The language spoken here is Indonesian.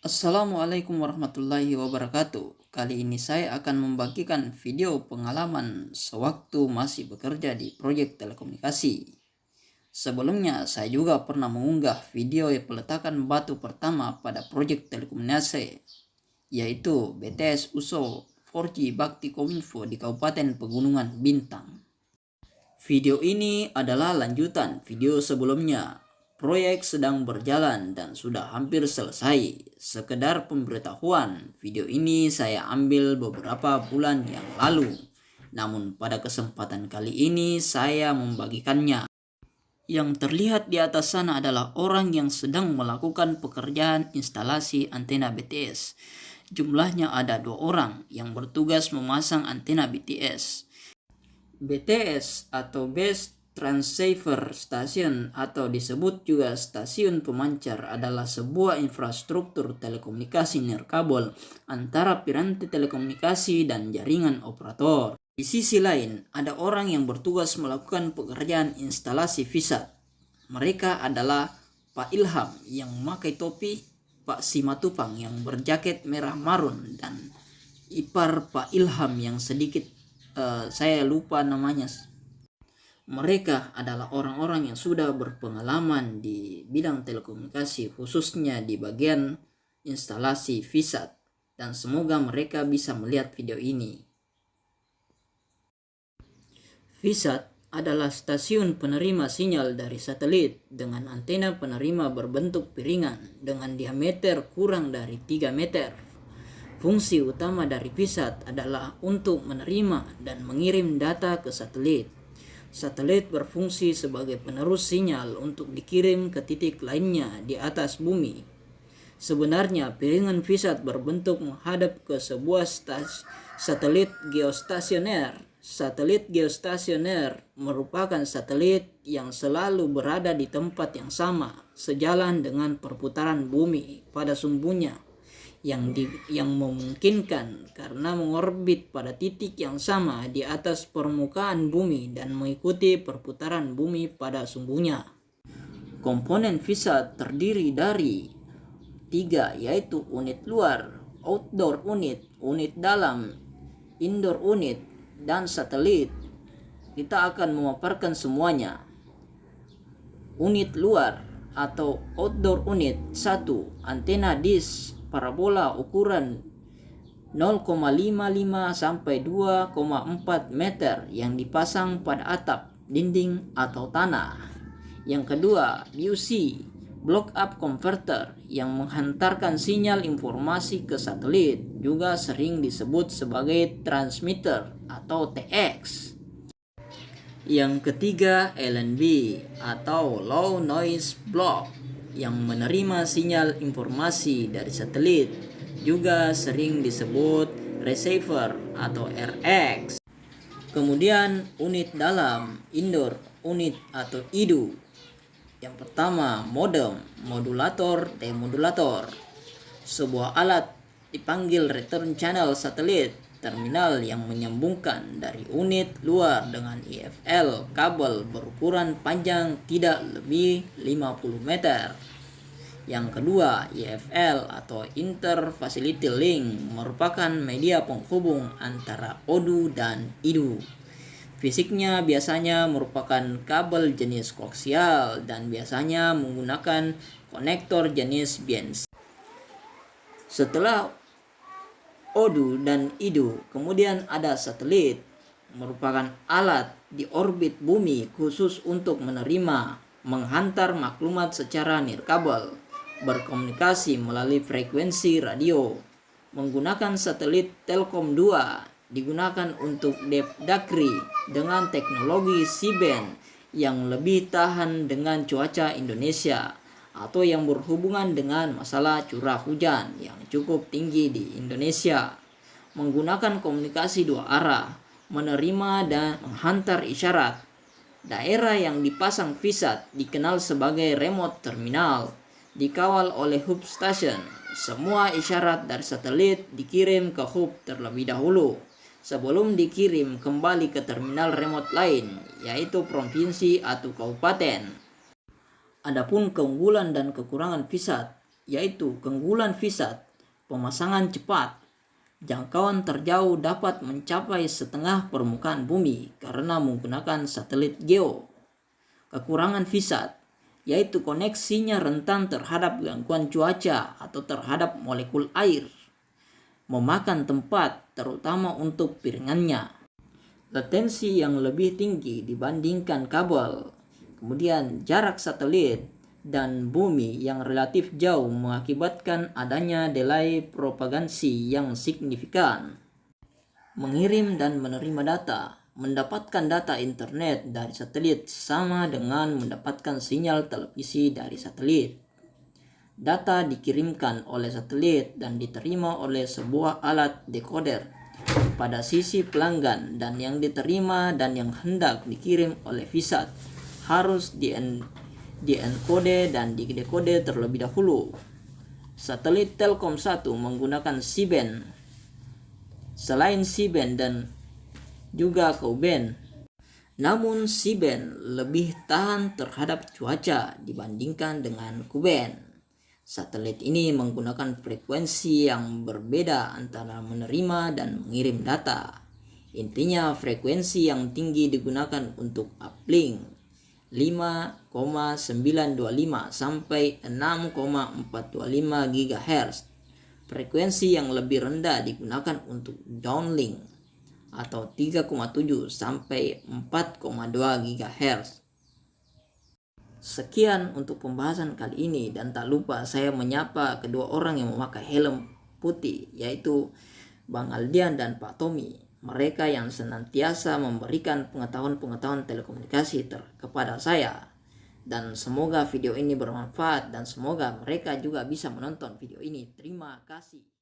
Assalamualaikum warahmatullahi wabarakatuh. Kali ini saya akan membagikan video pengalaman sewaktu masih bekerja di proyek telekomunikasi. Sebelumnya saya juga pernah mengunggah video peletakan batu pertama pada proyek telekomunikasi, yaitu BTS USO 4G Bakti Kominfo di Kabupaten Pegunungan Bintang. Video ini adalah lanjutan video sebelumnya. Proyek sedang berjalan dan sudah hampir selesai. Sekedar pemberitahuan, video ini saya ambil beberapa bulan yang lalu. Namun pada kesempatan kali ini saya membagikannya. Yang terlihat di atas sana adalah orang yang sedang melakukan pekerjaan instalasi antena BTS. Jumlahnya ada 2 orang yang bertugas memasang antena BTS. BTS atau Base Transceiver Station atau disebut juga stasiun pemancar adalah sebuah infrastruktur telekomunikasi nirkabel antara piranti telekomunikasi dan jaringan operator. Di sisi lain, ada orang yang bertugas melakukan pekerjaan instalasi VSAT. Mereka adalah Pak Ilham yang memakai topi, Pak Simatupang yang berjaket merah marun, dan ipar Pak Ilham yang sedikit saya lupa namanya. Mereka adalah orang-orang yang sudah berpengalaman di bidang telekomunikasi, khususnya di bagian instalasi VSAT, dan semoga mereka bisa melihat video ini. VSAT adalah stasiun penerima sinyal dari satelit dengan antena penerima berbentuk piringan dengan diameter kurang dari 3 meter. Fungsi utama dari VSAT adalah untuk menerima dan mengirim data ke satelit. Satelit berfungsi sebagai penerus sinyal untuk dikirim ke titik lainnya di atas bumi. Sebenarnya piringan VSAT berbentuk menghadap ke sebuah satelit geostasioner. Satelit geostasioner merupakan satelit yang selalu berada di tempat yang sama, sejalan dengan perputaran bumi pada sumbunya, yang memungkinkan karena mengorbit pada titik yang sama di atas permukaan bumi dan mengikuti perputaran bumi pada sumbunya. Komponen VSAT terdiri dari 3, yaitu unit luar, outdoor unit, unit dalam, indoor unit, dan satelit. Kita akan memaparkan semuanya. Unit luar atau outdoor unit 1, antena dish parabola ukuran 0,55 sampai 2,4 meter yang dipasang pada atap, dinding, atau tanah. Yang kedua, BUC, block up converter, yang menghantarkan sinyal informasi ke satelit, juga sering disebut sebagai transmitter atau TX. Yang ketiga, LNB atau low noise block, yang menerima sinyal informasi dari satelit, juga sering disebut receiver atau RX. Kemudian unit dalam, indoor unit atau IDU. Yang pertama, modem, modulator, demodulator. Sebuah alat dipanggil return channel satelit, terminal yang menyambungkan dari unit luar dengan IFL kabel berukuran panjang tidak lebih 50 meter. Yang kedua, IFL atau Inter-Facility Link merupakan media penghubung antara ODU dan IDU. Fisiknya biasanya merupakan kabel jenis koaksial dan biasanya menggunakan konektor jenis BNC. Setelah ODU dan IDU, kemudian ada satelit, merupakan alat di orbit bumi khusus untuk menerima, menghantar maklumat secara nirkabel, berkomunikasi melalui frekuensi radio. Menggunakan satelit Telkom 2 digunakan untuk depdakri dengan teknologi C-band yang lebih tahan dengan cuaca Indonesia atau yang berhubungan dengan masalah curah hujan yang cukup tinggi di Indonesia. Menggunakan komunikasi 2 arah, menerima dan menghantar isyarat. Daerah yang dipasang VSAT dikenal sebagai remote terminal, dikawal oleh hub station. Semua isyarat dari satelit dikirim ke hub terlebih dahulu sebelum dikirim kembali ke terminal remote lain, yaitu provinsi atau kabupaten. Adapun keunggulan dan kekurangan VSAT. yaitu keunggulan VSAT, pemasangan cepat, jangkauan terjauh dapat mencapai setengah permukaan bumi karena menggunakan satelit geo. Kekurangan VSAT yaitu koneksinya rentan terhadap gangguan cuaca atau terhadap molekul air, memakan tempat terutama untuk piringannya, latensi yang lebih tinggi dibandingkan kabel, kemudian jarak satelit dan bumi yang relatif jauh mengakibatkan adanya delay propagasi yang signifikan. Mengirim dan menerima data. Mendapatkan data internet dari satelit sama dengan mendapatkan sinyal televisi dari satelit. Data dikirimkan oleh satelit dan diterima oleh sebuah alat decoder pada sisi pelanggan, dan yang diterima dan yang hendak dikirim oleh VSAT harus dienkode dan didekode terlebih dahulu. Satelit Telkom 1 menggunakan C-band, selain C-band dan juga Ku-band. Namun C-band lebih tahan terhadap cuaca dibandingkan dengan Ku-band. Satelit ini menggunakan frekuensi yang berbeda antara menerima dan mengirim data. Intinya frekuensi yang tinggi digunakan untuk uplink 5,925 sampai 6,425 GHz. Frekuensi yang lebih rendah digunakan untuk downlink atau 3,7 sampai 4,2 GHz. Sekian untuk pembahasan kali ini, dan tak lupa saya menyapa kedua orang yang memakai helm putih, yaitu Bang Aldian dan Pak Tommy. Mereka yang senantiasa memberikan pengetahuan telekomunikasi kepada saya. Dan semoga video ini bermanfaat dan semoga mereka juga bisa menonton video ini. Terima kasih.